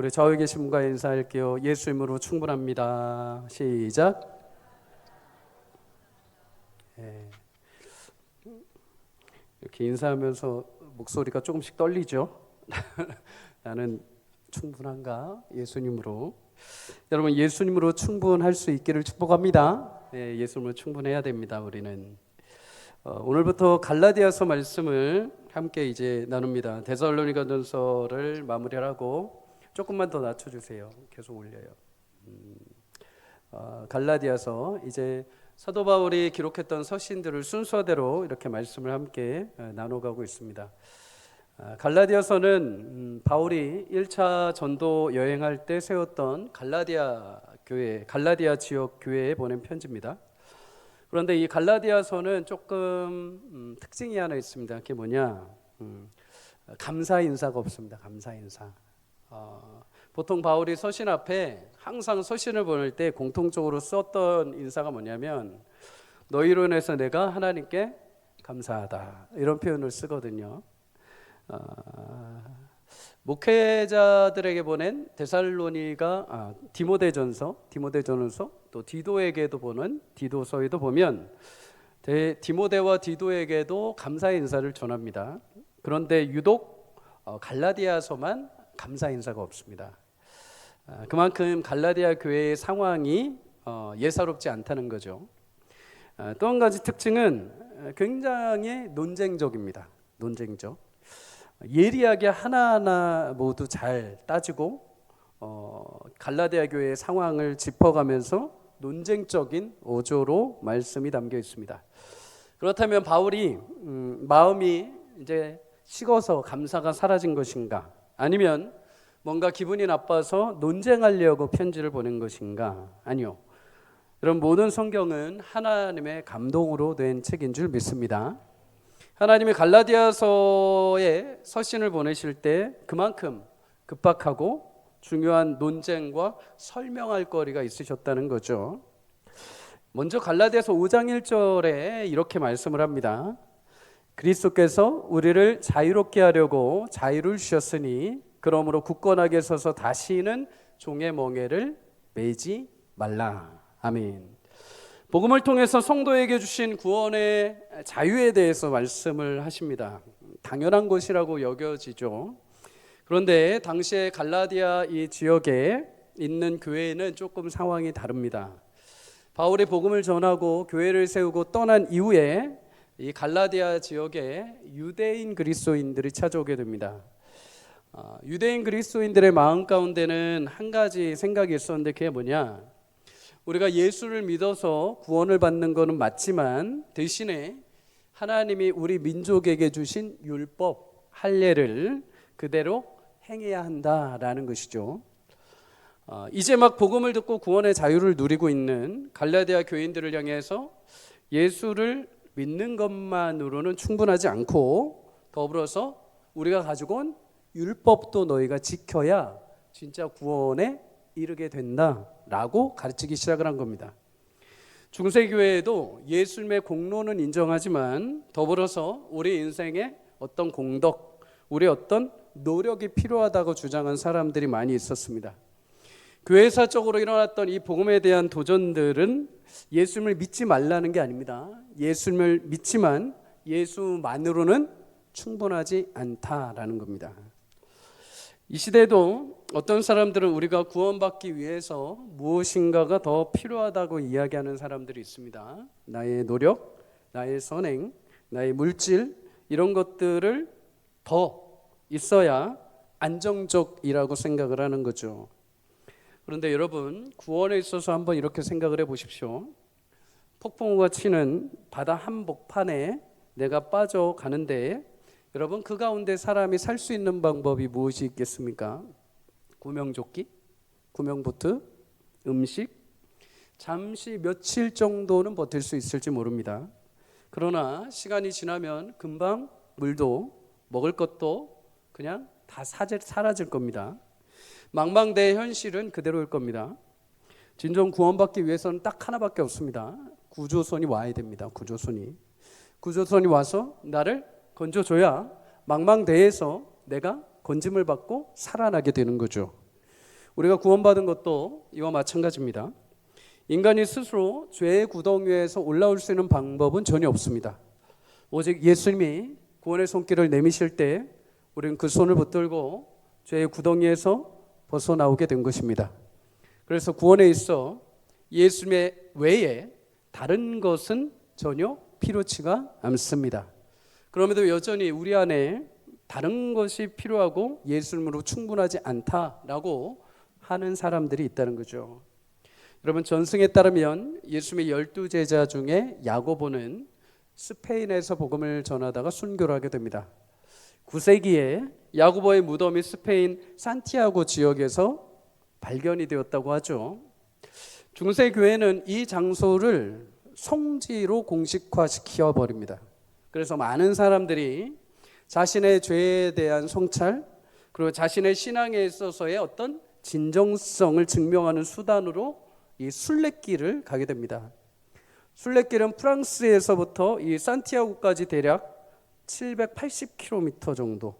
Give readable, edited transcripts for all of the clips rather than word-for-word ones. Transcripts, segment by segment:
우리 좌우에 계신 분과 인사할게요. 예수 이름으로 충분합니다. 시작. 이렇게 인사하면서 목소리가 조금씩 떨리죠. 나는 충분한가? 예수님으로. 여러분, 예수님으로 충분할 수 있기를 축복합니다. 예수님으로 충분해야 됩니다. 우리는 오늘부터 갈라디아서 말씀을 함께 이제 나눕니다. 데살로니가전서를 마무리하고 조금만 더 낮춰주세요. 계속 올려요. 갈라디아서 이제 사도 바울이 기록했던 서신들을 순서대로 이렇게 말씀을 함께 나눠가고 있습니다. 갈라디아서는 바울이 1차 전도 여행할 때 세웠던 갈라디아 교회, 갈라디아 지역 교회에 보낸 편지입니다. 그런데 이 갈라디아서는 조금 특징이 하나 있습니다. 그게 뭐냐? 감사 인사가 없습니다. 감사 인사. 보통 바울이 서신 앞에 항상 서신을 보낼 때 공통적으로 썼던 인사가 뭐냐면 너희로 인해서 내가 하나님께 감사하다, 이런 표현을 쓰거든요. 목회자들에게 보낸 디모데전서 또 디도에게도 보는 디도서에도 보면 디모데와 디도에게도 감사의 인사를 전합니다. 그런데 유독 갈라디아서만 감사 인사가 없습니다. 그만큼 갈라디아 교회의 상황이 예사롭지 않다는 거죠. 또 한 가지 특징은 굉장히 논쟁적입니다. 논쟁적. 예리하게 하나하나 모두 잘 따지고 갈라디아 교회의 상황을 짚어가면서 논쟁적인 어조로 말씀이 담겨 있습니다. 그렇다면 바울이 마음이 이제 식어서 감사가 사라진 것인가, 아니면 뭔가 기분이 나빠서 논쟁하려고 편지를 보낸 것인가? 아니요. 여러분, 모든 성경은 하나님의 감동으로 된 책인 줄 믿습니다. 하나님이 갈라디아서에 서신을 보내실 때 그만큼 급박하고 중요한 논쟁과 설명할 거리가 있으셨다는 거죠. 먼저 갈라디아서 5장 1절에 이렇게 말씀을 합니다. 그리스도께서 우리를 자유롭게 하려고 자유를 주셨으니 그러므로 굳건하게 서서 다시는 종의 멍에를 매지 말라. 아멘. 복음을 통해서 성도에게 주신 구원의 자유에 대해서 말씀을 하십니다. 당연한 것이라고 여겨지죠. 그런데 당시에 갈라디아 이 지역에 있는 교회는 조금 상황이 다릅니다. 바울이 복음을 전하고 교회를 세우고 떠난 이후에 이 갈라디아 지역에 유대인 그리스도인들이 찾아오게 됩니다. 유대인 그리스도인들의 마음 가운데는 한 가지 생각이 있었는데, 그게 뭐냐? 우리가 예수를 믿어서 구원을 받는 것은 맞지만 대신에 하나님이 우리 민족에게 주신 율법, 할례를 그대로 행해야 한다라는 것이죠. 이제 막 복음을 듣고 구원의 자유를 누리고 있는 갈라디아 교인들을 향해서 예수를 믿는 것만으로는 충분하지 않고 더불어서 우리가 가지고 온 율법도 너희가 지켜야 진짜 구원에 이르게 된다라고 가르치기 시작을 한 겁니다. 중세교회에도 예수님의 공로는 인정하지만 더불어서 우리 인생에 어떤 공덕, 우리 어떤 노력이 필요하다고 주장한 사람들이 많이 있었습니다. 교회사적으로 일어났던 이 복음에 대한 도전들은 예수님을 믿지 말라는 게 아닙니다. 예수님을 믿지만 예수만으로는 충분하지 않다라는 겁니다. 이 시대에도 어떤 사람들은 우리가 구원받기 위해서 무엇인가가 더 필요하다고 이야기하는 사람들이 있습니다. 나의 노력, 나의 선행, 나의 물질, 이런 것들을 더 있어야 안정적이라고 생각을 하는 거죠. 그런데 여러분, 구원에 있어서 한번 이렇게 생각을 해보십시오. 폭풍우가 치는 바다 한복판에 내가 빠져가는데 여러분, 그 가운데 사람이 살 수 있는 방법이 무엇이 있겠습니까? 구명조끼, 구명보트, 음식, 잠시 며칠 정도는 버틸 수 있을지 모릅니다. 그러나 시간이 지나면 금방 물도 먹을 것도 그냥 다 사라질 겁니다. 망망대해 현실은 그대로일 겁니다. 진정 구원받기 위해서는 딱 하나밖에 없습니다. 구조선이 와야 됩니다. 구조선이 와서 나를 건져줘야 망망대해에서 내가 건짐을 받고 살아나게 되는 거죠. 우리가 구원받은 것도 이와 마찬가지입니다. 인간이 스스로 죄의 구덩 위에서 올라올 수 있는 방법은 전혀 없습니다. 오직 예수님이 구원의 손길을 내미실 때 우리는 그 손을 붙들고 죄의 구덩이에서 벗어나오게 된 것입니다. 그래서 구원에 있어 예수님의 외에 다른 것은 전혀 필요치가 않습니다. 그럼에도 여전히 우리 안에 다른 것이 필요하고 예수님으로 충분하지 않다라고 하는 사람들이 있다는 거죠. 여러분, 전승에 따르면 예수님의 12제자 중에 야고보는 스페인에서 복음을 전하다가 순교를 하게 됩니다. 9세기에 야고보의 무덤이 스페인 산티아고 지역에서 발견이 되었다고 하죠. 중세 교회는 이 장소를 성지로 공식화시켜 버립니다. 그래서 많은 사람들이 자신의 죄에 대한 성찰, 그리고 자신의 신앙에 있어서의 어떤 진정성을 증명하는 수단으로 이 순례길을 가게 됩니다. 순례길은 프랑스에서부터 이 산티아고까지 대략 780km 정도,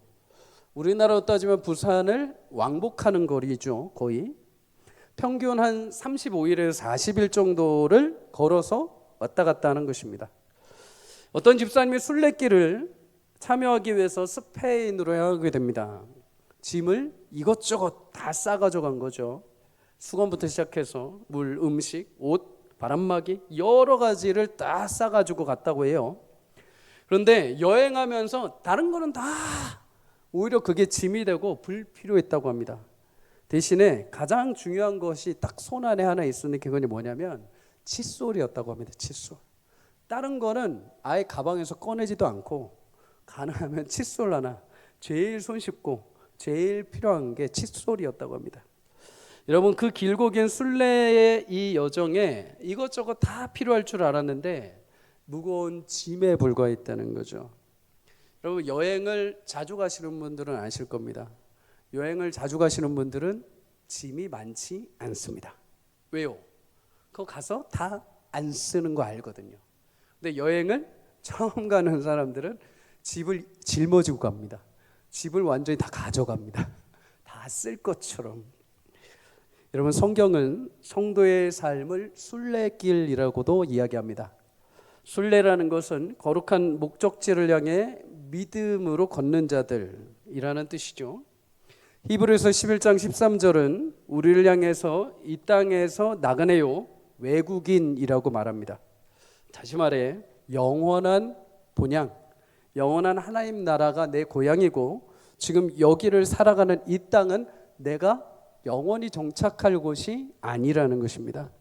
우리나라로 따지면 부산을 왕복하는 거리죠. 거의 평균 한 35일에서 40일 정도를 걸어서 왔다 갔다 하는 것입니다. 어떤 집사님이 순례길을 참여하기 위해서 스페인으로 향하게 됩니다. 짐을 이것저것 다 싸가지고 간 거죠. 수건부터 시작해서 물, 음식, 옷, 바람막이 여러 가지를 다 싸가지고 갔다고 해요. 그런데 여행하면서 다른 거는 다 오히려 그게 짐이 되고 불필요했다고 합니다. 대신에 가장 중요한 것이 딱 손 안에 하나 있었는 게 그건 뭐냐면 칫솔이었다고 합니다. 칫솔. 다른 거는 아예 가방에서 꺼내지도 않고 가능하면 칫솔 하나, 제일 손쉽고 제일 필요한 게 칫솔이었다고 합니다. 여러분, 그 길고 긴 순례의 이 여정에 이것저것 다 필요할 줄 알았는데 무거운 짐에 불과했다는 거죠. 여러분, 여행을 자주 가시는 분들은 아실 겁니다. 여행을 자주 가시는 분들은 짐이 많지 않습니다. 왜요? 그거 가서 다 안 쓰는 거 알거든요. 근데 여행을 처음 가는 사람들은 집을 짊어지고 갑니다. 집을 완전히 다 가져갑니다. 다 쓸 것처럼. 여러분, 성경은 성도의 삶을 순례길이라고도 이야기합니다. 순례라는 것은 거룩한 목적지를 향해 믿음으로 걷는 자들이라는 뜻이죠. 히브리서 11장 13절은 우리를 향해서 이 땅에서 나그네요 외국인이라고 말합니다. 다시 말해 영원한 본향, 영원한 하나님 나라가 내 고향이고 지금 여기를 살아가는 이 땅은 내가 영원히 정착할 곳이 아니라는 것입니다.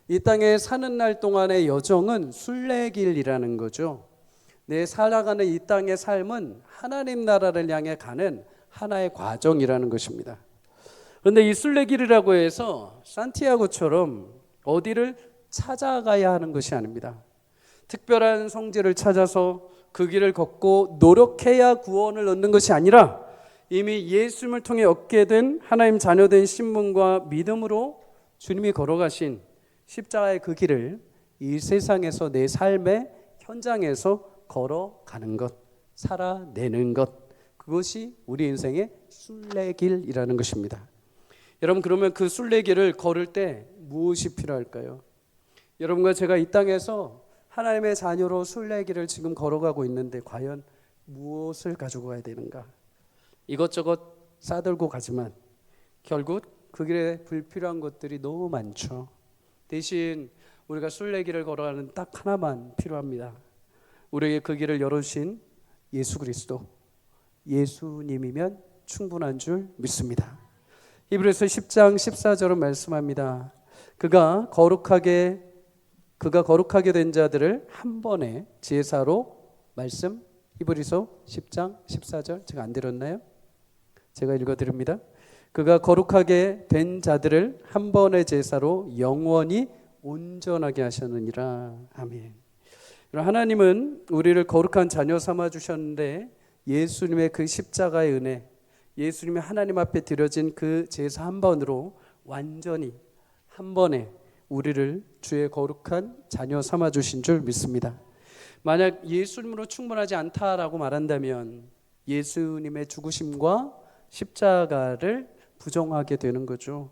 이 땅에 사는 날 동안의 여정은 순례길이라는 거죠. 내 살아가는 이 땅의 삶은 하나님 나라를 향해 가는 하나의 과정이라는 것입니다. 그런데 이 순례길이라고 해서 산티아고처럼 어디를 찾아가야 하는 것이 아닙니다. 특별한 성지를 찾아서 그 길을 걷고 노력해야 구원을 얻는 것이 아니라 이미 예수님을 통해 얻게 된 하나님 자녀된 신분과 믿음으로 주님이 걸어가신 십자가의 그 길을 이 세상에서 내 삶의 현장에서 걸어가는 것, 살아내는 것, 그것이 우리 인생의 순례길이라는 것입니다. 여러분, 그러면 그 순례길을 걸을 때 무엇이 필요할까요? 여러분과 제가 이 땅에서 하나님의 자녀로 순례길을 지금 걸어가고 있는데 과연 무엇을 가지고 가야 되는가? 이것저것 싸들고 가지만 결국 그 길에 불필요한 것들이 너무 많죠. 대신 우리가 순례길을 걸어가는 딱 하나만 필요합니다. 우리에게 그 길을 열어주신 예수 그리스도, 예수님이면 충분한 줄 믿습니다. 히브리서 10장 14절은 말씀합니다. 그가 거룩하게 된 자들을 한 번에 제사로 말씀, 히브리서 10장 14절 제가 안 드렸나요? 제가 읽어드립니다. 그가 거룩하게 된 자들을 한 번의 제사로 영원히 온전하게 하셨느니라. 아멘. 하나님은 우리를 거룩한 자녀 삼아 주셨는데 예수님의 그 십자가의 은혜, 예수님이 하나님 앞에 드려진 그 제사 한 번으로 완전히 한 번에 우리를 주의 거룩한 자녀 삼아 주신 줄 믿습니다. 만약 예수님으로 충분하지 않다라고 말한다면 예수님의 죽으심과 십자가를 부정하게 되는 거죠.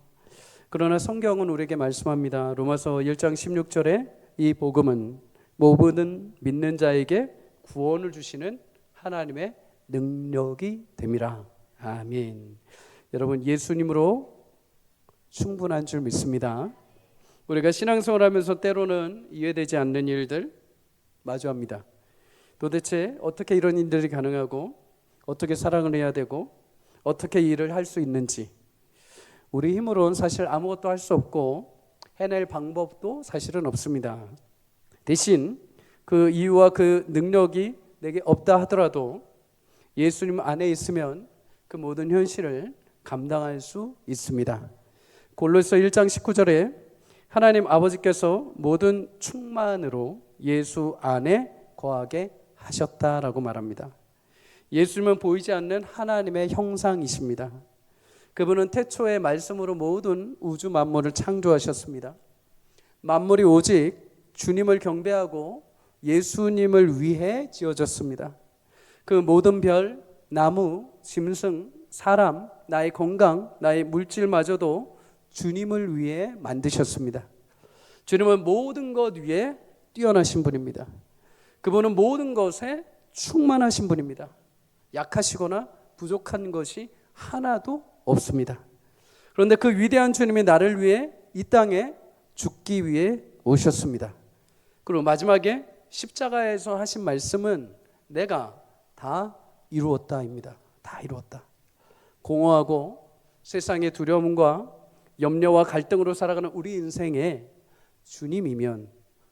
그러나 성경은 우리에게 말씀합니다. 로마서 1장 16절에 이 복음은 모든 믿는 자에게 구원을 주시는 하나님의 능력이 됨이라. 아멘. 여러분, 예수님으로 충분한 줄 믿습니다. 우리가 신앙생활하면서 때로는 이해되지 않는 일들 마주합니다. 도대체 어떻게 이런 일들이 가능하고 어떻게 사랑을 해야 되고 어떻게 일을 할 수 있는지, 우리 힘으로는 사실 아무것도 할 수 없고 해낼 방법도 사실은 없습니다. 대신 그 이유와 그 능력이 내게 없다 하더라도 예수님 안에 있으면 그 모든 현실을 감당할 수 있습니다. 골로새 1장 19절에 하나님 아버지께서 모든 충만으로 예수 안에 거하게 하셨다라고 말합니다. 예수님은 보이지 않는 하나님의 형상이십니다. 그분은 태초의 말씀으로 모든 우주 만물을 창조하셨습니다. 만물이 오직 주님을 경배하고 예수님을 위해 지어졌습니다. 그 모든 별, 나무, 짐승, 사람, 나의 건강, 나의 물질마저도 주님을 위해 만드셨습니다. 주님은 모든 것 위에 뛰어나신 분입니다. 그분은 모든 것에 충만하신 분입니다. 약하시거나 부족한 것이 하나도 없습니다. 그런데 그 위대한 주님이 나를 위해 이 땅에 죽기 위해 오셨습니다. 그리고 마지막에 십자가에서 하신 말씀은 내가 다 이루었다입니다. 다 이루었다. 공허하고 세상의 두려움과 염려와 갈등으로 살아가는 우리 인생에 주님이면,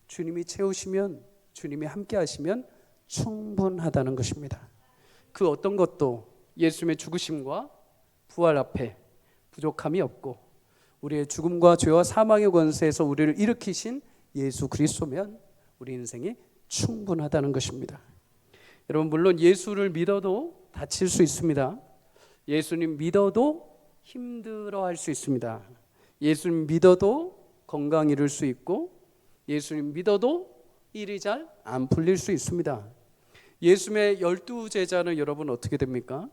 주님이 채우시면, 주님이 함께 하시면 충분하다는 것입니다. 그 어떤 것도 예수님의 죽으심과 부활 앞에 부족함이 없고 우리의 죽음과 죄와 사망의 권세에서 우리를 일으키신 예수 그리스도면 우리 인생이 충분하다는 것입니다. 여러분, 물론 예수를 믿어도 다칠 수 있습니다. 예수님 믿어도 힘들어할 수 있습니다. 예수님 믿어도 건강 잃을 수 있고 예수님 믿어도 일이 잘 안 풀릴 수 있습니다. 예수님의 12제자는 여러분 어떻게 됩니까?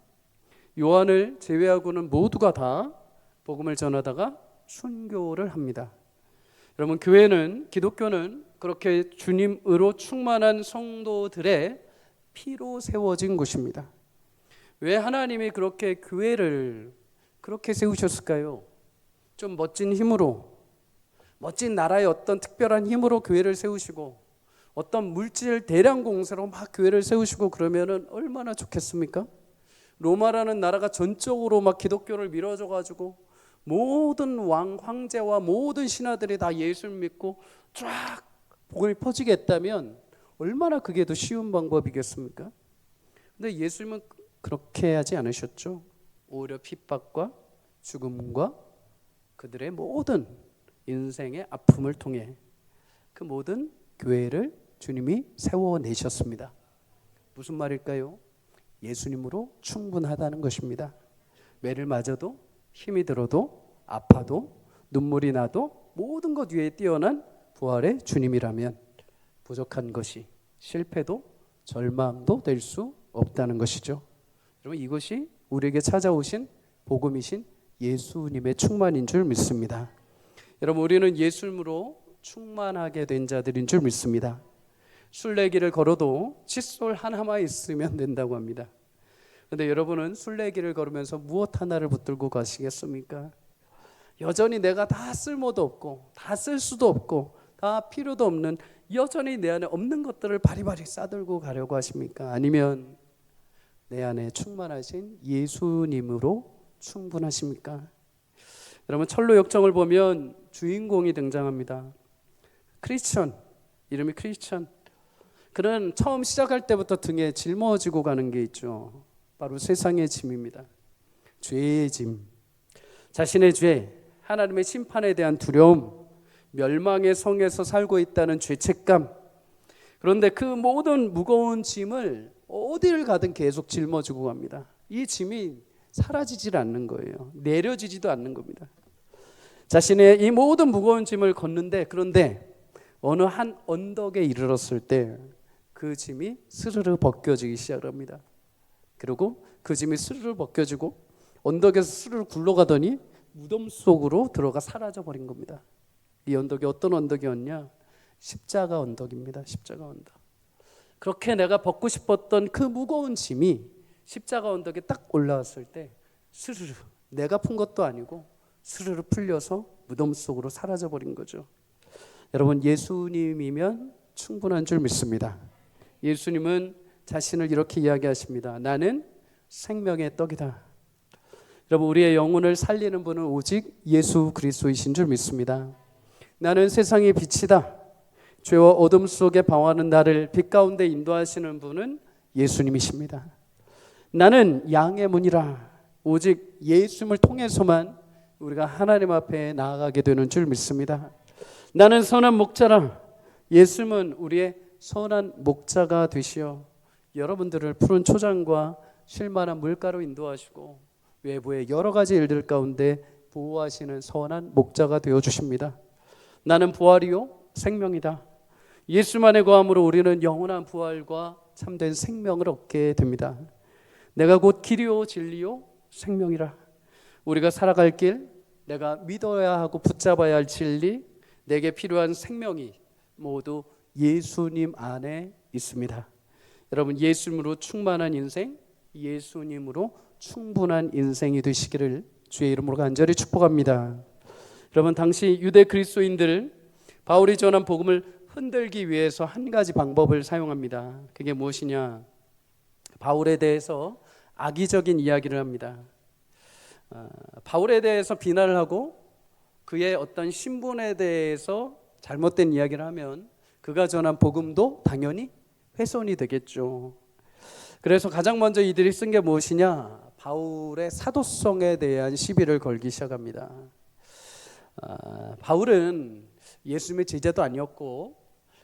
요한을 제외하고는 모두가 다 복음을 전하다가 순교를 합니다. 여러분, 교회는, 기독교는 그렇게 주님으로 충만한 성도들의 피로 세워진 곳입니다. 왜 하나님이 그렇게 교회를 그렇게 세우셨을까요? 좀 멋진 힘으로, 멋진 나라의 어떤 특별한 힘으로 교회를 세우시고 어떤 물질 대량 공세로 막 교회를 세우시고 그러면은 얼마나 좋겠습니까? 로마라는 나라가 전적으로 막 기독교를 밀어줘 가지고 모든 왕, 황제와 모든 신하들이 다 예수를 믿고 쫙 복음이 퍼지게 했다면 얼마나 그게 더 쉬운 방법이겠습니까? 근데 예수님은 그렇게 하지 않으셨죠. 오히려 핍박과 죽음과 그들의 모든 인생의 아픔을 통해 그 모든 교회를 주님이 세워내셨습니다. 무슨 말일까요? 예수님으로 충분하다는 것입니다. 매를 맞아도, 힘이 들어도, 아파도, 눈물이 나도 모든 것 위에 뛰어난 부활의 주님이라면 부족한 것이 실패도 절망도 될 수 없다는 것이죠. 여러분, 이것이 우리에게 찾아오신 복음이신 예수님의 충만인 줄 믿습니다. 여러분, 우리는 예수님으로 충만하게 된 자들인 줄 믿습니다. 순례길을 걸어도 칫솔 하나만 있으면 된다고 합니다. 그런데 여러분은 순례길을 걸으면서 무엇 하나를 붙들고 가시겠습니까? 여전히 내가 다 쓸모도 없고 다 쓸 수도 없고 다 필요도 없는, 여전히 내 안에 없는 것들을 바리바리 싸들고 가려고 하십니까? 아니면 내 안에 충만하신 예수님으로 충분하십니까? 여러분, 철로 역정을 보면 주인공이 등장합니다. 크리스천, 이름이 크리스천. 그는 처음 시작할 때부터 등에 짊어지고 가는 게 있죠. 바로 세상의 짐입니다. 죄의 짐, 자신의 죄, 하나님의 심판에 대한 두려움, 멸망의 성에서 살고 있다는 죄책감. 그런데 그 모든 무거운 짐을 어디를 가든 계속 짊어지고 갑니다. 이 짐이 사라지질 않는 거예요. 내려지지도 않는 겁니다. 자신의 이 모든 무거운 짐을 걷는데, 그런데 어느 한 언덕에 이르렀을 때 그 짐이 스르르 벗겨지기 시작합니다. 그리고 그 짐이 스르르 벗겨지고 언덕에서 스르르 굴러가더니 무덤 속으로 들어가 사라져 버린 겁니다. 이 언덕이 어떤 언덕이었냐? 십자가 언덕입니다. 십자가 언덕. 그렇게 내가 벗고 싶었던 그 무거운 짐이 십자가 언덕에 딱 올라왔을 때 스르르, 내가 푼 것도 아니고 스르르 풀려서 무덤 속으로 사라져 버린 거죠. 여러분, 예수님이면 충분한 줄 믿습니다. 예수님은 자신을 이렇게 이야기하십니다. 나는 생명의 떡이다. 여러분, 우리의 영혼을 살리는 분은 오직 예수 그리스도이신 줄 믿습니다. 나는 세상의 빛이다. 죄와 어둠 속에 방황하는 나를 빛 가운데 인도하시는 분은 예수님이십니다. 나는 양의 문이라. 오직 예수님을 통해서만 우리가 하나님 앞에 나아가게 되는 줄 믿습니다. 나는 선한 목자라. 예수님은 우리의 선한 목자가 되시어 여러분들을 푸른 초장과 쉴만한 물가로 인도하시고 외부의 여러 가지 일들 가운데 보호하시는 선한 목자가 되어주십니다. 나는 부활이요 생명이다. 예수만의 거함으로 우리는 영원한 부활과 참된 생명을 얻게 됩니다. 내가 곧 길이요 진리요 생명이라. 우리가 살아갈 길, 내가 믿어야 하고 붙잡아야 할 진리, 내게 필요한 생명이 모두 예수님 안에 있습니다. 여러분, 예수님으로 충만한 인생, 예수님으로 충분한 인생이 되시기를 주의 이름으로 간절히 축복합니다. 여러분, 당시 유대 그리스도인들 바울이 전한 복음을 흔들기 위해서 한 가지 방법을 사용합니다. 그게 무엇이냐? 바울에 대해서 악의적인 이야기를 합니다. 바울에 대해서 비난을 하고 그의 어떤 신분에 대해서 잘못된 이야기를 하면 그가 전한 복음도 당연히 훼손이 되겠죠. 그래서 가장 먼저 이들이 쓴 게 무엇이냐? 바울의 사도성에 대한 시비를 걸기 시작합니다. 바울은 예수님의 제자도 아니었고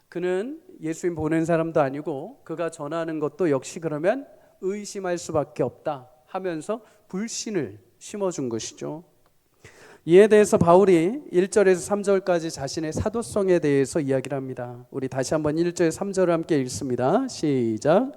그는 예수님 보낸 사람도 아니고 그가 전하는 것도 역시 그러면 의심할 수밖에 없다 하면서 불신을 심어준 것이죠. 이에 대해서 바울이 1절에서 3절까지 자신의 사도성에 대해서 이야기를 합니다. 우리 다시 한번 1절 3절을 함께 읽습니다. 시작.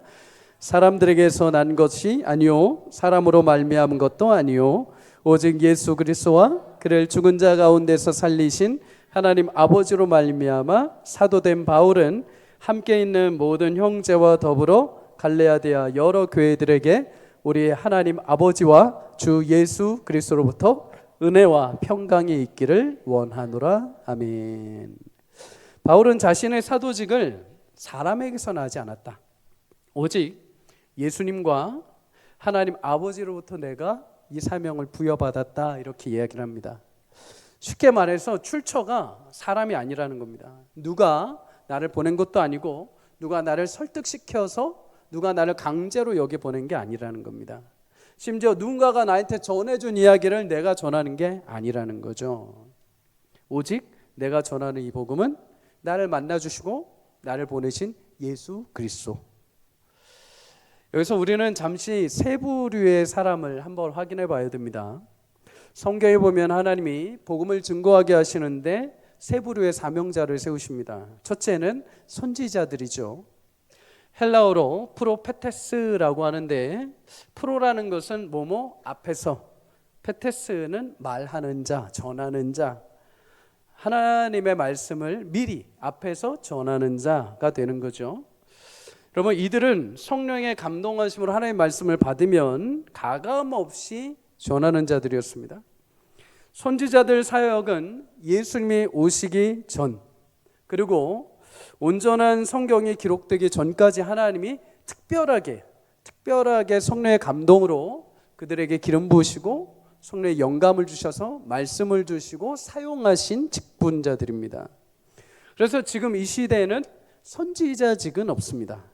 사람들에게서 난 것이 아니요 사람으로 말미암은 것도 아니요 오직 예수 그리스도와 그를 죽은 자 가운데서 살리신 하나님 아버지로 말미암아 사도된 바울은 함께 있는 모든 형제와 더불어 갈레아디아 여러 교회들에게 우리 하나님 아버지와 주 예수 그리스도로부터 은혜와 평강이 있기를 원하노라. 아멘. 바울은 자신의 사도직을 사람에게서 나지 않았다. 오직 예수님과 하나님 아버지로부터 내가 이 사명을 부여받았다 이렇게 이야기를 합니다. 쉽게 말해서 출처가 사람이 아니라는 겁니다. 누가 나를 보낸 것도 아니고 누가 나를 설득시켜서 누가 나를 강제로 여기 보낸 게 아니라는 겁니다. 심지어 누군가가 나한테 전해준 이야기를 내가 전하는 게 아니라는 거죠. 오직 내가 전하는 이 복음은 나를 만나주시고 나를 보내신 예수 그리스도. 여기서 우리는 잠시 세 부류의 사람을 한번 확인해 봐야 됩니다. 성경에 보면 하나님이 복음을 증거하게 하시는데 세 부류의 사명자를 세우십니다. 첫째는 선지자들이죠. 헬라어로 프로페테스라고 하는데 프로라는 것은 뭐뭐 앞에서, 페테스는 말하는 자, 전하는 자, 하나님의 말씀을 미리 앞에서 전하는 자가 되는 거죠. 여러분, 이들은 성령의 감동하심으로 하나님의 말씀을 받으면 가감 없이 전하는 자들이었습니다. 선지자들 사역은 예수님이 오시기 전 그리고 온전한 성경이 기록되기 전까지 하나님이 특별하게 성령의 감동으로 그들에게 기름 부으시고 성령의 영감을 주셔서 말씀을 주시고 사용하신 직분자들입니다. 그래서 지금 이 시대에는 선지자직은 없습니다.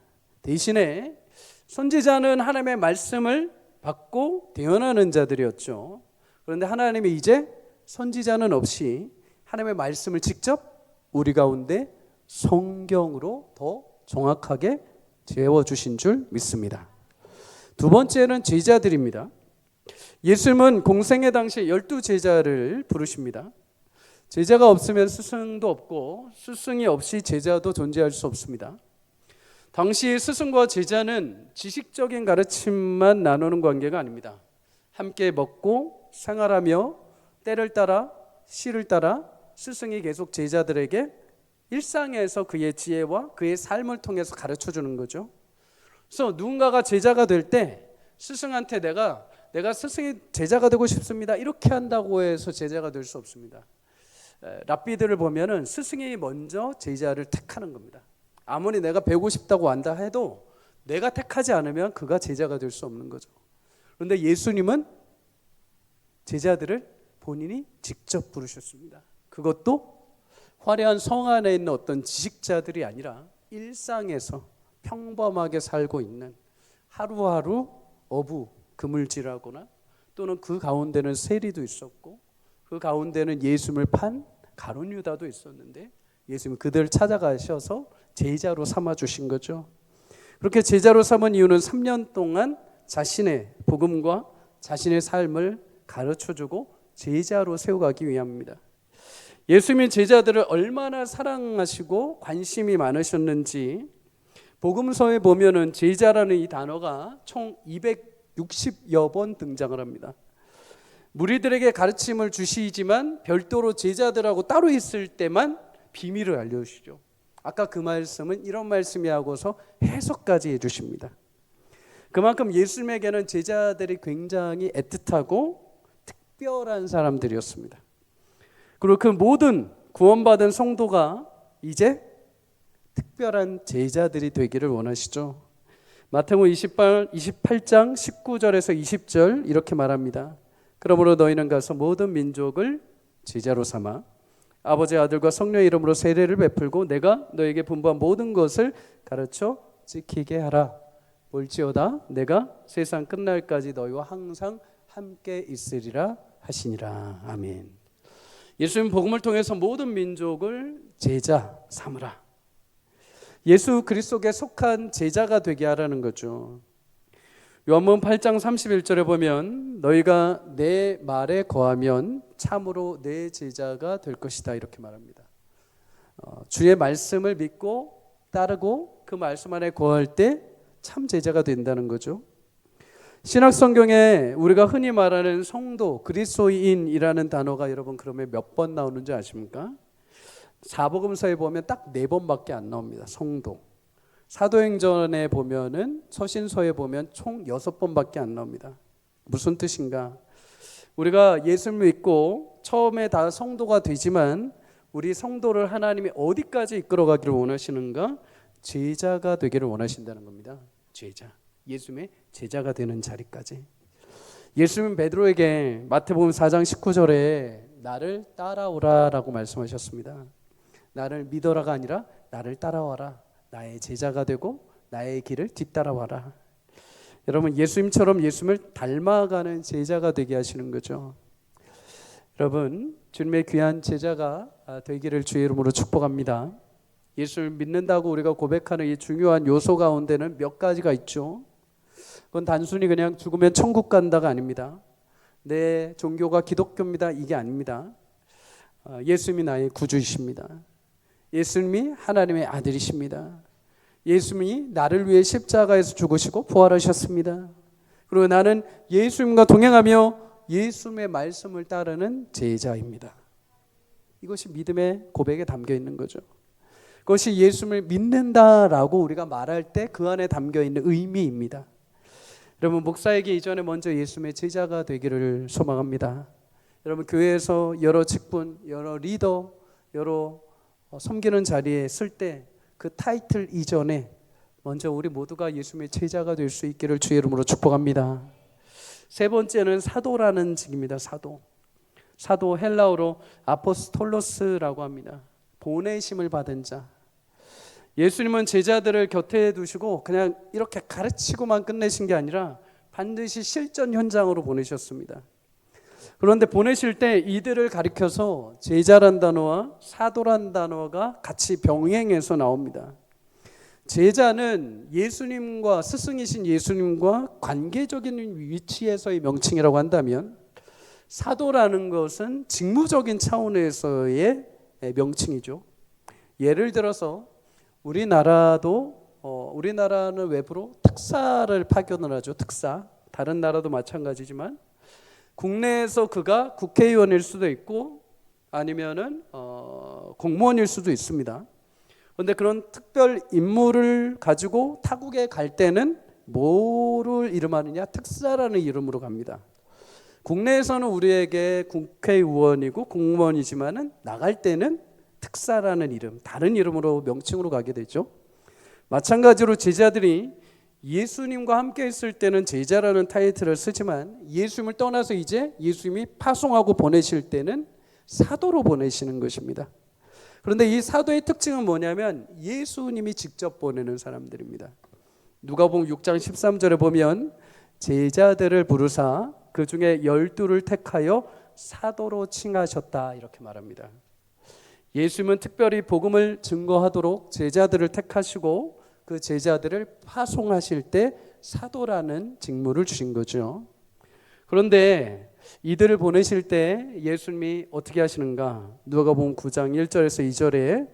대신에 선지자는 하나님의 말씀을 받고 대언하는 자들이었죠. 그런데 하나님이 이제 선지자는 없이 하나님의 말씀을 직접 우리 가운데 성경으로 더 정확하게 재워주신 줄 믿습니다. 두 번째는 제자들입니다. 예수님은 공생애 당시 12제자를 부르십니다. 제자가 없으면 스승도 없고 스승이 없이 제자도 존재할 수 없습니다. 당시 스승과 제자는 지식적인 가르침만 나누는 관계가 아닙니다. 함께 먹고 생활하며 때를 따라 시를 따라 스승이 계속 제자들에게 일상에서 그의 지혜와 그의 삶을 통해서 가르쳐 주는 거죠. 그래서 누군가가 제자가 될 때 스승한테 내가 스승이 제자가 되고 싶습니다 이렇게 한다고 해서 제자가 될 수 없습니다. 랍비들을 보면은 스승이 먼저 제자를 택하는 겁니다. 아무리 내가 배우고 싶다고 한다 해도 내가 택하지 않으면 그가 제자가 될 수 없는 거죠. 그런데 예수님은 제자들을 본인이 직접 부르셨습니다. 그것도 화려한 성 안에 있는 어떤 지식자들이 아니라 일상에서 평범하게 살고 있는 하루하루 어부 그물질하거나 또는 그 가운데는 세리도 있었고 그 가운데는 예수님을 판 가룟 유다도 있었는데 예수님은 그들을 찾아가셔서 제자로 삼아주신 거죠. 그렇게 제자로 삼은 이유는 3년 동안 자신의 복음과 자신의 삶을 가르쳐주고 제자로 세워가기 위함입니다. 예수님이 제자들을 얼마나 사랑하시고 관심이 많으셨는지 복음서에 보면은 제자라는 이 단어가 총 260여 번 등장을 합니다. 무리들에게 가르침을 주시지만 별도로 제자들하고 따로 있을 때만 비밀을 알려주시죠. 아까 그 말씀은 이런 말씀이 하고서 해석까지 해주십니다. 그만큼 예수님에게는 제자들이 굉장히 애틋하고 특별한 사람들이었습니다. 그리고 그 모든 구원받은 성도가 이제 특별한 제자들이 되기를 원하시죠. 마태복음 28장 19절에서 20절 이렇게 말합니다. 그러므로 너희는 가서 모든 민족을 제자로 삼아 아버지 아들과 성령의 이름으로 세례를 베풀고 내가 너에게 분부한 모든 것을 가르쳐 지키게 하라. 볼지어다 내가 세상 끝날까지 너희와 항상 함께 있으리라 하시니라. 아멘. 예수님 복음을 통해서 모든 민족을 제자 삼으라. 예수 그리스도에 속한 제자가 되게 하라는 거죠. 요한복음 8장 31절에 보면 너희가 내 말에 거하면 참으로 내 제자가 될 것이다 이렇게 말합니다. 주의 말씀을 믿고 따르고 그 말씀 안에 거할 때 참 제자가 된다는 거죠. 신약 성경에 우리가 흔히 말하는 성도, 그리스도인이라는 단어가 여러분 그러면 몇 번 나오는지 아십니까? 사복음서에 보면 딱 4번밖에 안 나옵니다. 성도. 사도행전에 보면은 서신서에 보면 총 6번밖에 안 나옵니다. 무슨 뜻인가? 우리가 예수를 믿고 처음에 다 성도가 되지만 우리 성도를 하나님이 어디까지 이끌어가기를 원하시는가? 제자가 되기를 원하신다는 겁니다. 제자. 예수님의 제자가 되는 자리까지. 예수님은 베드로에게 마태복음 4장 19절에 나를 따라오라라고 말씀하셨습니다. 나를 믿어라가 아니라 나를 따라와라. 나의 제자가 되고 나의 길을 뒤따라와라. 여러분 예수님처럼 예수님을 닮아가는 제자가 되게 하시는 거죠. 여러분 주님의 귀한 제자가 되기를 주의 이름으로 축복합니다. 예수를 믿는다고 우리가 고백하는 이 중요한 요소 가운데는 몇 가지가 있죠. 그건 단순히 그냥 죽으면 천국 간다가 아닙니다. 내 종교가 기독교입니다 이게 아닙니다. 예수님이 나의 구주이십니다. 예수님이 하나님의 아들이십니다. 예수님이 나를 위해 십자가에서 죽으시고 부활하셨습니다. 그리고 나는 예수님과 동행하며 예수님의 말씀을 따르는 제자입니다. 이것이 믿음의 고백에 담겨 있는 거죠. 그것이 예수님을 믿는다라고 우리가 말할 때 그 안에 담겨 있는 의미입니다. 여러분 목사에게 이전에 먼저 예수님의 제자가 되기를 소망합니다. 여러분 교회에서 여러 직분, 여러 리더, 여러 섬기는 자리에 쓸 때 그 타이틀 이전에 먼저 우리 모두가 예수님의 제자가 될 수 있기를 주의 이름으로 축복합니다. 세 번째는 사도라는 직입니다. 사도 헬라어로 아포스톨로스라고 합니다. 보내심을 받은 자. 예수님은 제자들을 곁에 두시고 그냥 이렇게 가르치고만 끝내신 게 아니라 반드시 실전 현장으로 보내셨습니다. 그런데 보내실 때 이들을 가리켜서 제자란 단어와 사도란 단어가 같이 병행해서 나옵니다. 제자는 예수님과 스승이신 예수님과 관계적인 위치에서의 명칭이라고 한다면 사도라는 것은 직무적인 차원에서의 명칭이죠. 예를 들어서 우리나라는 외부로 특사를 파견을 하죠. 특사. 다른 나라도 마찬가지지만 국내에서 그가 국회의원일 수도 있고 아니면은 공무원일 수도 있습니다. 그런데 그런 특별 임무를 가지고 타국에 갈 때는 뭐를 이름하느냐? 특사라는 이름으로 갑니다. 국내에서는 우리에게 국회의원이고 공무원이지만은 나갈 때는 특사라는 이름, 다른 이름으로 명칭으로 가게 되죠. 마찬가지로 제자들이 예수님과 함께 있을 때는 제자라는 타이틀을 쓰지만 예수님을 떠나서 이제 예수님이 파송하고 보내실 때는 사도로 보내시는 것입니다. 그런데 이 사도의 특징은 뭐냐면 예수님이 직접 보내는 사람들입니다. 누가복음 6장 13절에 보면 제자들을 부르사 그 중에 12를 택하여 사도로 칭하셨다 이렇게 말합니다. 예수님은 특별히 복음을 증거하도록 제자들을 택하시고 그 제자들을 파송하실 때 사도라는 직무를 주신 거죠. 그런데 이들을 보내실 때 예수님이 어떻게 하시는가? 누가복음 9장 1절에서 2절에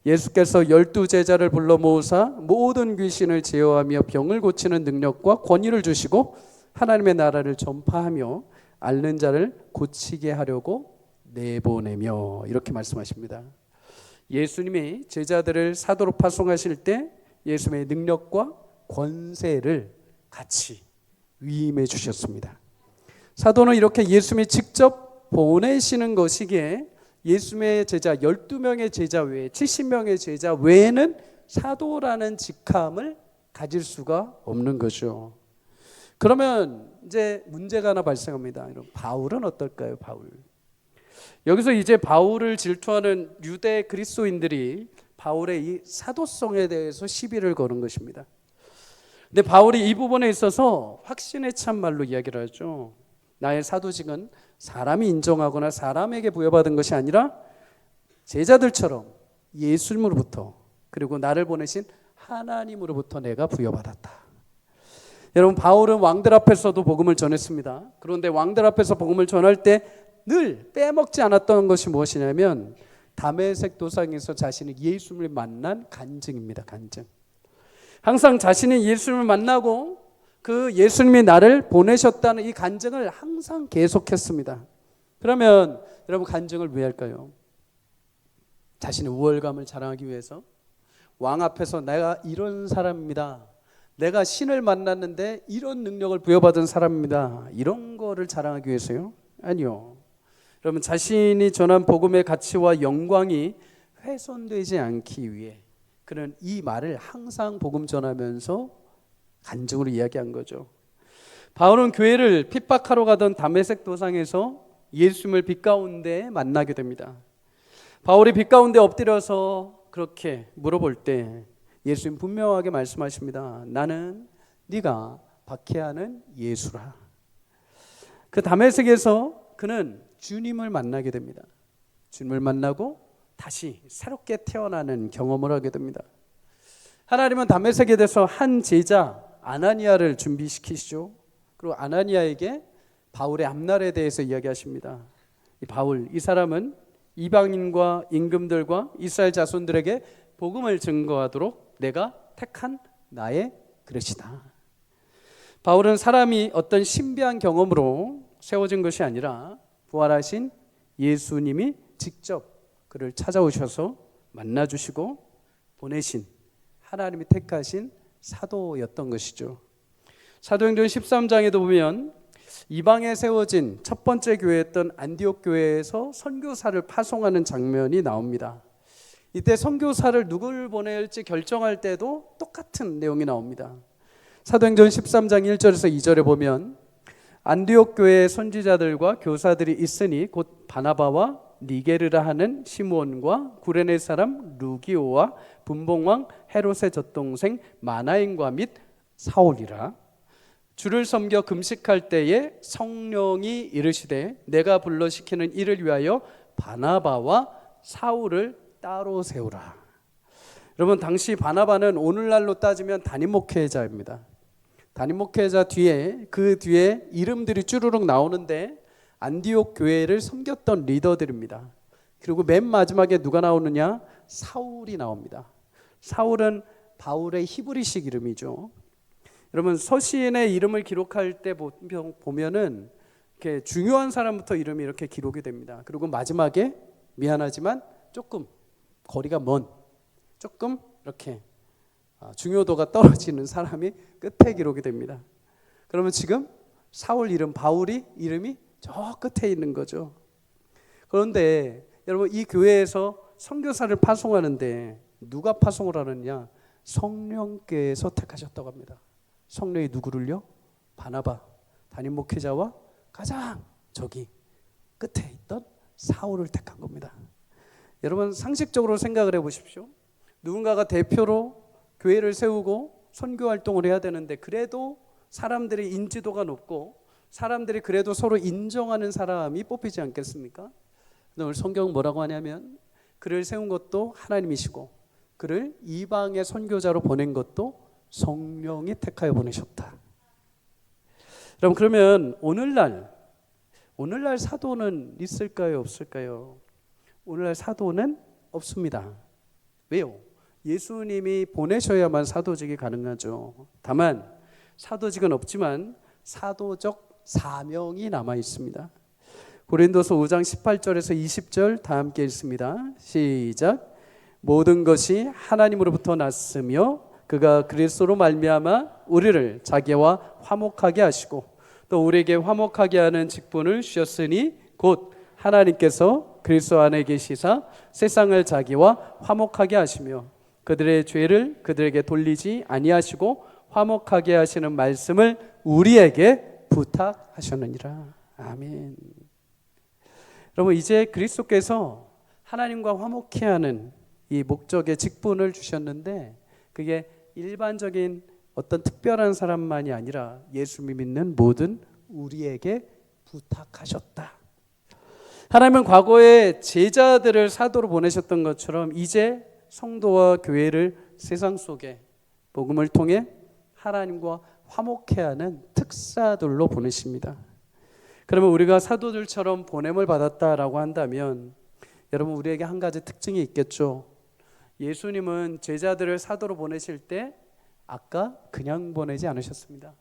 예수께서 12제자를 불러 모으사 모든 귀신을 제어하며 병을 고치는 능력과 권위를 주시고 하나님의 나라를 전파하며 앓는 자를 고치게 하려고 내보내며 이렇게 말씀하십니다. 예수님이 제자들을 사도로 파송하실 때 예수님의 능력과 권세를 같이 위임해 주셨습니다. 사도는 이렇게 예수님이 직접 보내시는 것이기에 예수님의 제자 12명의 제자 외에 70명의 제자 외에는 사도라는 직함을 가질 수가 없는 거죠. 그러면 이제 문제가 하나 발생합니다. 바울은 어떨까요? 바울. 여기서 이제 바울을 질투하는 유대 그리스도인들이 바울의 이 사도성에 대해서 시비를 거는 것입니다. 근데 바울이 이 부분에 있어서 확신에 찬 말로 이야기를 하죠. 나의 사도직은 사람이 인정하거나 사람에게 부여받은 것이 아니라 제자들처럼 예수님으로부터 그리고 나를 보내신 하나님으로부터 내가 부여받았다. 여러분, 바울은 왕들 앞에서도 복음을 전했습니다. 그런데 왕들 앞에서 복음을 전할 때 늘 빼먹지 않았던 것이 무엇이냐면 다메섹 도상에서 자신이 예수님을 만난 간증입니다. 간증. 항상 자신이 예수님을 만나고 그 예수님이 나를 보내셨다는 이 간증을 항상 계속했습니다. 그러면 여러분, 간증을 왜 할까요? 자신의 우월감을 자랑하기 위해서, 왕 앞에서 내가 이런 사람입니다, 내가 신을 만났는데 이런 능력을 부여받은 사람입니다, 이런 거를 자랑하기 위해서요? 아니요. 여러분, 자신이 전한 복음의 가치와 영광이 훼손되지 않기 위해 그는 이 말을 항상 복음 전하면서 간증으로 이야기한 거죠. 바울은 교회를 핍박하러 가던 다메섹 도상에서 예수님을 빛 가운데 만나게 됩니다. 바울이 빛 가운데 엎드려서 그렇게 물어볼 때 예수님 분명하게 말씀하십니다. 나는 네가 박해하는 예수라. 그 다메섹에서 그는 주님을 만나게 됩니다. 주님을 만나고 다시 새롭게 태어나는 경험을 하게 됩니다. 하나님은 다메섹에 대해서 한 제자 아나니아를 준비시키시죠. 그리고 아나니아에게 바울의 앞날에 대해서 이야기하십니다. 이 바울, 이 사람은 이방인과 임금들과 이스라엘 자손들에게 복음을 증거하도록 내가 택한 나의 그릇이다. 바울은 사람이 어떤 신비한 경험으로 세워진 것이 아니라 부활하신 예수님이 직접 그를 찾아오셔서 만나주시고 보내신 하나님이 택하신 사도였던 것이죠. 사도행전 13장에도 보면 이방에 세워진 첫 번째 교회였던 안디옥 교회에서 선교사를 파송하는 장면이 나옵니다. 이때 선교사를 누굴 보낼지 결정할 때도 똑같은 내용이 나옵니다. 사도행전 13장 1절에서 2절에 보면 안디옥 교회의 선지자들과 교사들이 있으니 곧 바나바와 니게르라 하는 시므온과 구레네 사람 루기오와 분봉왕 헤롯의 젖동생 마나인과 및 사울이라. 주를 섬겨 금식할 때에 성령이 이르시되 내가 불러시키는 이를 위하여 바나바와 사울을 따로 세우라. 여러분, 당시 바나바는 오늘날로 따지면 담임 목회자입니다. 담임 목회자 뒤에 그 뒤에 이름들이 쭈루룩 나오는데 안디옥 교회를 섬겼던 리더들입니다. 그리고 맨 마지막에 누가 나오느냐? 사울이 나옵니다. 사울은 바울의 히브리식 이름이죠. 여러분, 서신의 이름을 기록할 때 보면은 이렇게 중요한 사람부터 이름이 이렇게 기록이 됩니다. 그리고 마지막에 미안하지만 조금 거리가 먼, 조금 이렇게 중요도가 떨어지는 사람이 끝에 기록이 됩니다. 그러면 지금 사울 이름, 바울이 이름이 저 끝에 있는 거죠. 그런데 여러분, 이 교회에서 선교사를 파송하는데 누가 파송을 하느냐? 성령께서 택하셨다고 합니다. 성령이 누구를요? 바나바, 담임 목회자와 가장 저기 끝에 있던 사울을 택한 겁니다. 여러분, 상식적으로 생각을 해보십시오. 누군가가 대표로 교회를 세우고 선교 활동을 해야 되는데, 그래도 사람들의 인지도가 높고 사람들이 그래도 서로 인정하는 사람이 뽑히지 않겠습니까? 오늘 성경은 뭐라고 하냐면, 그를 세운 것도 하나님이시고 그를 이방의 선교자로 보낸 것도 성령이 택하여 보내셨다. 여러분, 그러면 오늘날 사도는 있을까요, 없을까요? 오늘날 사도는 없습니다. 왜요? 예수님이 보내셔야만 사도직이 가능하죠. 다만 사도직은 없지만 사도적 사명이 남아 있습니다. 고린도서 5장 18절에서 20절 다 함께 읽습니다. 시작. 모든 것이 하나님으로부터 났으며 그가 그리스도로 말미암아 우리를 자기와 화목하게 하시고 또 우리에게 화목하게 하는 직분을 주셨으니 곧 하나님께서 그리스도 안에 계시사 세상을 자기와 화목하게 하시며 그들의 죄를 그들에게 돌리지 아니하시고 화목하게 하시는 말씀을 우리에게 부탁하셨느니라. 아멘. 여러분, 이제 그리스도께서 하나님과 화목케 하는 이 목적의 직분을 주셨는데, 그게 일반적인 어떤 특별한 사람만이 아니라 예수 믿는 모든 우리에게 부탁하셨다. 하나님은 과거에 제자들을 사도로 보내셨던 것처럼 이제 성도와 교회를 세상 속에 복음을 통해 하나님과 화목케 하는 특사들로 보내십니다. 그러면 우리가 사도들처럼 보냄을 받았다라고 한다면, 여러분, 우리에게 한 가지 특징이 있겠죠. 예수님은 제자들을 사도로 보내실 때 아까 그냥 보내지 않으셨습니다.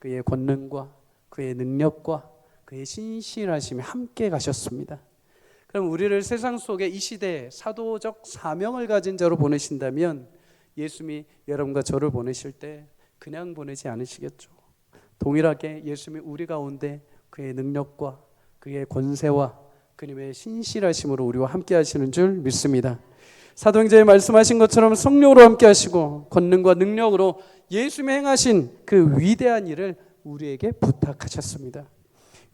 그의 권능과 그의 능력과 그의 신실하심이 함께 가셨습니다. 그럼 우리를 세상 속에 이 시대에 사도적 사명을 가진 자로 보내신다면, 예수님이 여러분과 저를 보내실 때 그냥 보내지 않으시겠죠. 동일하게 예수님이 우리 가운데 그의 능력과 그의 권세와 그님의 신실하심으로 우리와 함께 하시는 줄 믿습니다. 사도행전에 말씀하신 것처럼 성령으로 함께 하시고 권능과 능력으로 예수님이 행하신 그 위대한 일을 우리에게 부탁하셨습니다.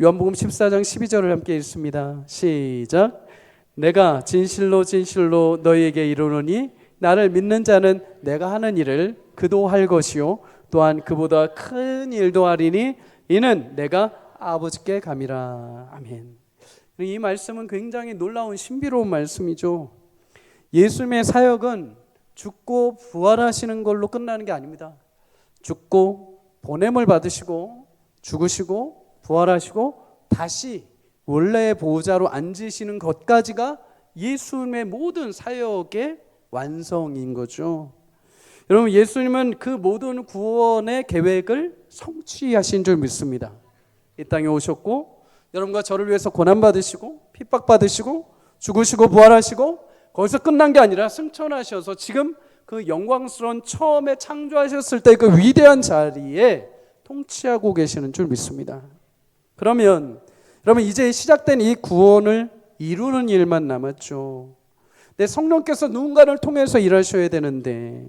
요한복음 14장 12절을 함께 읽습니다. 시작. 내가 진실로 진실로 너희에게 이르노니 나를 믿는 자는 내가 하는 일을 그도 할 것이요 또한 그보다 큰 일도 하리니 이는 내가 아버지께 감이라. 아멘. 이 말씀은 굉장히 놀라운 신비로운 말씀이죠. 예수님의 사역은 죽고 부활하시는 걸로 끝나는 게 아닙니다. 죽고 보냄을 받으시고 죽으시고 부활하시고 다시 원래의 보좌로 앉으시는 것까지가 예수님의 모든 사역의 완성인 거죠. 여러분, 예수님은 그 모든 구원의 계획을 성취하신 줄 믿습니다. 이 땅에 오셨고 여러분과 저를 위해서 고난받으시고 핍박받으시고 죽으시고 부활하시고 거기서 끝난 게 아니라 승천하셔서 지금 그 영광스러운 처음에 창조하셨을 때 그 위대한 자리에 통치하고 계시는 줄 믿습니다. 그러면 여러분, 이제 시작된 이 구원을 이루는 일만 남았죠. 내 성령께서 누군가를 통해서 일하셔야 되는데,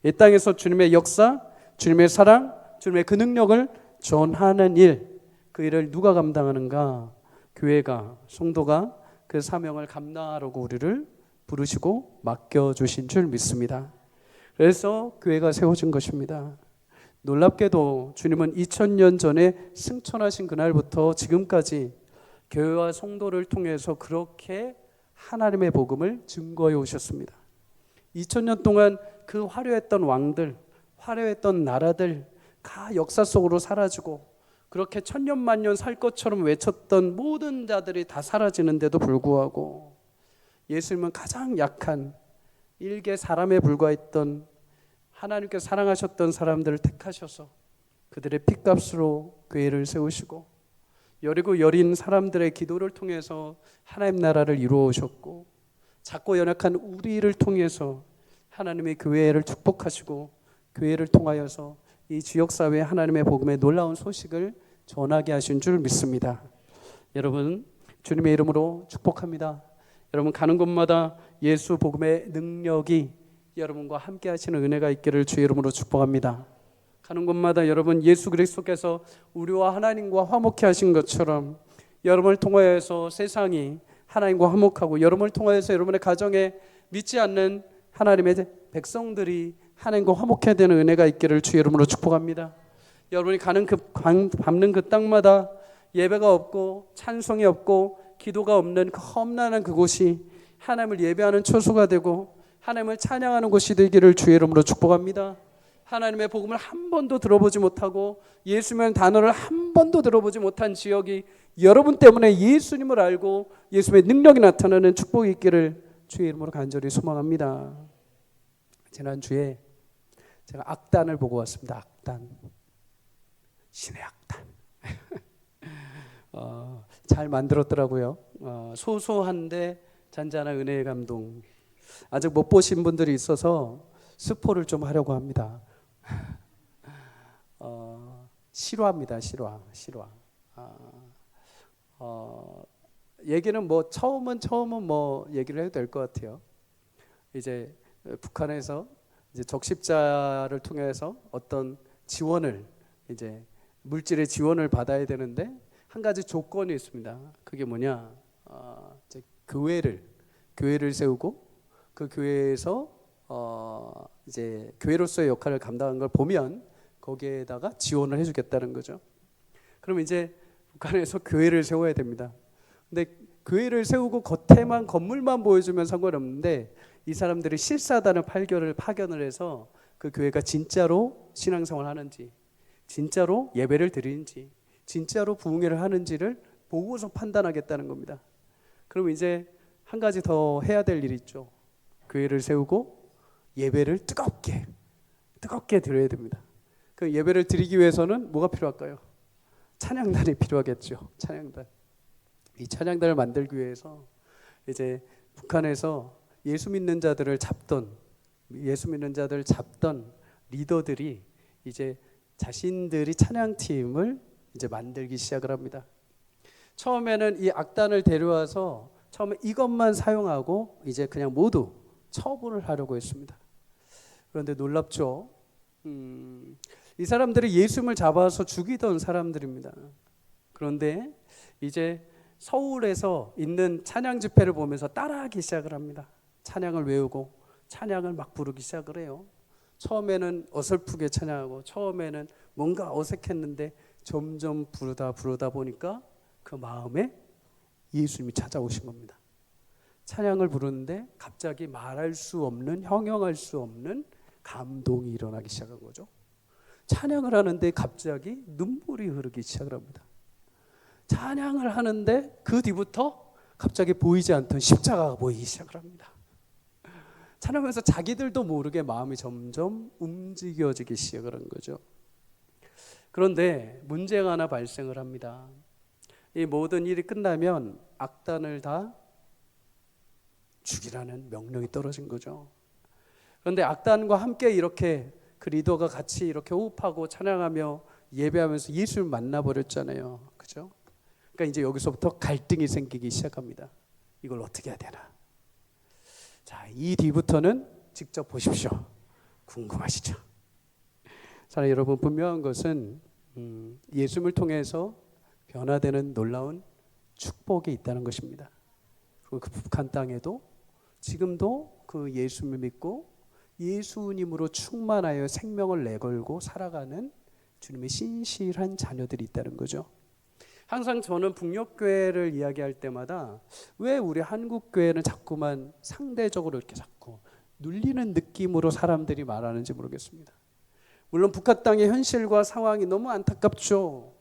이 땅에서 주님의 역사, 주님의 사랑, 주님의 그 능력을 전하는 일, 그 일을 누가 감당하는가? 교회가, 성도가 그 사명을 감당하라고 우리를 부르시고 맡겨주신 줄 믿습니다. 그래서 교회가 세워진 것입니다. 놀랍게도 주님은 2000년 전에 승천하신 그날부터 지금까지 교회와 성도를 통해서 그렇게 하나님의 복음을 증거해 오셨습니다. 2000년 동안 그 화려했던 왕들, 화려했던 나라들 다 역사 속으로 사라지고 그렇게 천년만년 살 것처럼 외쳤던 모든 자들이 다 사라지는데도 불구하고 예수님은 가장 약한 일개 사람에 불과했던 하나님께 사랑하셨던 사람들을 택하셔서 그들의 핏값으로 교회를 세우시고 여리고 여린 사람들의 기도를 통해서 하나님 나라를 이루어 오셨고, 작고 연약한 우리를 통해서 하나님의 교회를 축복하시고, 교회를 통하여서 이 지역사회에 하나님의 복음의 놀라운 소식을 전하게 하신 줄 믿습니다. 여러분, 주님의 이름으로 축복합니다. 여러분, 가는 곳마다 예수 복음의 능력이 여러분과 함께 하시는 은혜가 있기를 주의 이름으로 축복합니다. 가는 곳마다 여러분, 예수 그리스도께서 우리와 하나님과 화목케 하신 것처럼 여러분을 통하여서 세상이 하나님과 화목하고, 여러분을 통하여서 여러분의 가정에 믿지 않는 하나님의 백성들이 하나님과 화목해야 되는 은혜가 있기를 주의 이름으로 축복합니다. 여러분이 가는 밟는 그 땅마다 예배가 없고 찬송이 없고 기도가 없는 그 험난한 그곳이 하나님을 예배하는 처소가 되고 하나님을 찬양하는 곳이 되기를 주의 이름으로 축복합니다. 하나님의 복음을 한 번도 들어보지 못하고 예수님의 단어를 한 번도 들어보지 못한 지역이 여러분 때문에 예수님을 알고 예수님의 능력이 나타나는 축복이 있기를 주의 이름으로 간절히 소망합니다. 지난주에 제가 악단을 보고 왔습니다. 악단, 신의 악단. 잘 만들었더라고요. 소소한데 잔잔한 은혜의 감동. 아직 못 보신 분들이 있어서 스포를 좀 하려고 합니다. 실화입니다. 실화. 얘기는 뭐 처음은 뭐 얘기를 해도 될 것 같아요. 이제 북한에서 이제 적십자를 통해서 어떤 지원을, 이제 물질의 지원을 받아야 되는데 한 가지 조건이 있습니다. 그게 뭐냐? 이제 교회를 세우고 그 교회에서 이제 교회로서의 역할을 감당한 걸 보면 거기에다가 지원을 해주겠다는 거죠. 그럼 이제 북한에서 교회를 세워야 됩니다. 근데 교회를 세우고 겉에만 건물만 보여주면 상관없는데 이 사람들이 실사단을 파견을 해서 그 교회가 진짜로 신앙생활을 하는지, 진짜로 예배를 드리는지, 진짜로 부흥회를 하는지를 보고서 판단하겠다는 겁니다. 그럼 이제 한 가지 더 해야 될 일이 있죠. 교회를 세우고 예배를 뜨겁게 드려야 됩니다. 그 예배를 드리기 위해서는 뭐가 필요할까요? 찬양단이 필요하겠죠. 찬양단. 이 찬양단을 만들기 위해서 이제 북한에서 예수 믿는 자들을 잡던 리더들이 이제 자신들이 찬양팀을 이제 만들기 시작을 합니다. 처음에는 이 악단을 데려와서 처음에 이것만 사용하고 이제 그냥 모두 처분을 하려고 했습니다. 그런데 놀랍죠. 이 사람들이 예수님을 잡아서 죽이던 사람들입니다. 그런데 이제 서울에서 있는 찬양 집회를 보면서 따라하기 시작을 합니다. 찬양을 외우고 찬양을 막 부르기 시작을 해요. 처음에는 어설프게 찬양하고 처음에는 뭔가 어색했는데 점점 부르다 보니까 그 마음에 예수님이 찾아오신 겁니다. 찬양을 부르는데 갑자기 말할 수 없는, 형용할 수 없는 감동이 일어나기 시작한 거죠. 찬양을 하는데 갑자기 눈물이 흐르기 시작을 합니다. 찬양을 하는데 그 뒤부터 갑자기 보이지 않던 십자가가 보이기 시작을 합니다. 찬양하면서 자기들도 모르게 마음이 점점 움직여지기 시작을 한 거죠. 그런데 문제가 하나 발생을 합니다. 이 모든 일이 끝나면 악단을 다 죽이라는 명령이 떨어진 거죠. 그런데 악단과 함께 이렇게 그 리더가 같이 이렇게 호흡하고 찬양하며 예배하면서 예수를 만나버렸잖아요. 그죠? 그러니까 이제 여기서부터 갈등이 생기기 시작합니다. 이걸 어떻게 해야 되나? 자, 이 뒤부터는 직접 보십시오. 궁금하시죠? 자, 여러분, 분명한 것은 예수님을 통해서 변화되는 놀라운 축복이 있다는 것입니다. 그리고 그 북한 땅에도 지금도 그 예수님을 믿고 예수님으로 충만하여 생명을 내걸고 살아가는 주님의 신실한 자녀들이 있다는 거죠. 항상 저는 북녘교회를 이야기할 때마다 왜 우리 한국교회는 자꾸만 상대적으로 이렇게 자꾸 눌리는 느낌으로 사람들이 말하는지 모르겠습니다. 물론 북한 땅의 현실과 상황이 너무 안타깝죠.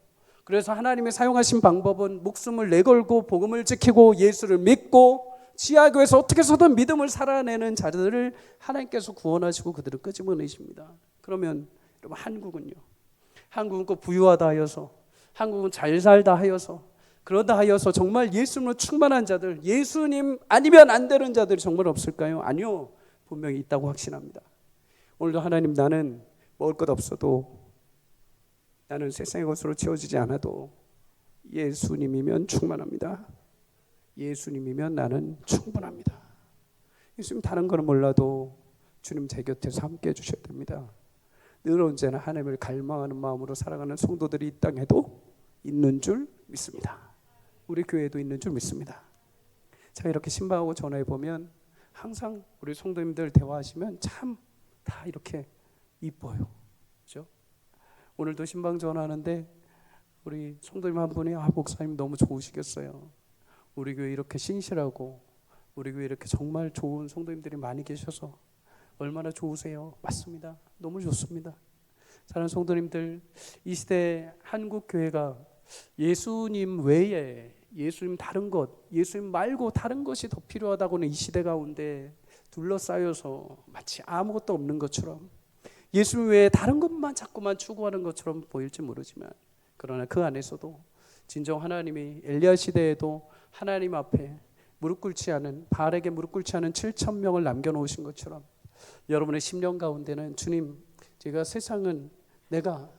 그래서 하나님의 사용하신 방법은 목숨을 내걸고 복음을 지키고 예수를 믿고 지하교에서 어떻게 해서든 믿음을 살아내는 자들을 하나님께서 구원하시고 그들을 끄집어내십니다. 그러면 여러분, 한국은 꼭 부유하다 하여서, 한국은 잘 살다 하여서, 그러다 하여서 정말 예수님으로 충만한 자들, 예수님 아니면 안 되는 자들이 정말 없을까요? 아니요, 분명히 있다고 확신합니다. 오늘도 하나님, 나는 먹을 것 없어도, 나는 세상의 것으로 채워지지 않아도 예수님이면 충만합니다. 예수님이면 나는 충분합니다. 예수님 다른 거는 몰라도 주님 제 곁에서 함께 해주셔야 됩니다. 늘 언제나 하나님을 갈망하는 마음으로 살아가는 성도들이 이 땅에도 있는 줄 믿습니다. 우리 교회에도 있는 줄 믿습니다. 제가 이렇게 신방하고 전화해 보면 항상 우리 성도님들 대화하시면 참 다 이렇게 이뻐요. 그렇죠? 오늘도 신방 전화하는데 우리 성도님 한 분이 목사님 너무 좋으시겠어요. 우리 교회 이렇게 신실하고 우리 교회 이렇게 정말 좋은 성도님들이 많이 계셔서 얼마나 좋으세요. 맞습니다. 너무 좋습니다. 사랑하는 성도님들, 이 시대 한국 교회가 예수님 외에, 예수님 다른 것, 예수님 말고 다른 것이 더 필요하다고는 이 시대 가운데 둘러싸여서 마치 아무것도 없는 것처럼, 예수님 외에 다른 것만 자꾸만 추구하는 것처럼 보일지 모르지만, 그러나 그 안에서도 진정 하나님이 엘리야 시대에도 하나님 앞에 무릎 꿇지 않은, 바알에게 무릎 꿇지 않은 7,000명을 남겨놓으신 것처럼 여러분의 심령 가운데는 주님, 제가 세상은 내가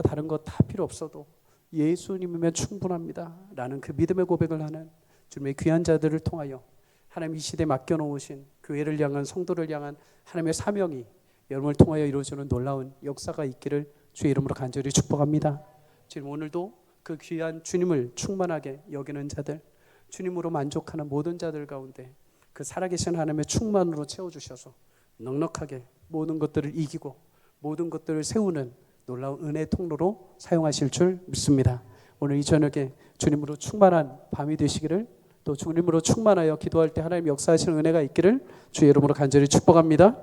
다른 것 다 필요 없어도 예수님이면 충분합니다 라는 그 믿음의 고백을 하는 주님의 귀한 자들을 통하여 하나님 이 시대에 맡겨놓으신 교회를 향한, 성도를 향한 하나님의 사명이 여러분을 통하여 이루어지는 놀라운 역사가 있기를 주의 이름으로 간절히 축복합니다. 지금 오늘도 그 귀한 주님을 충만하게 여기는 자들, 주님으로 만족하는 모든 자들 가운데 그 살아계신 하나님의 충만으로 채워주셔서 넉넉하게 모든 것들을 이기고 모든 것들을 세우는 놀라운 은혜의 통로로 사용하실 줄 믿습니다. 오늘 이 저녁에 주님으로 충만한 밤이 되시기를, 또 주님으로 충만하여 기도할 때 하나님 역사하시는 은혜가 있기를 주의 이름으로 간절히 축복합니다.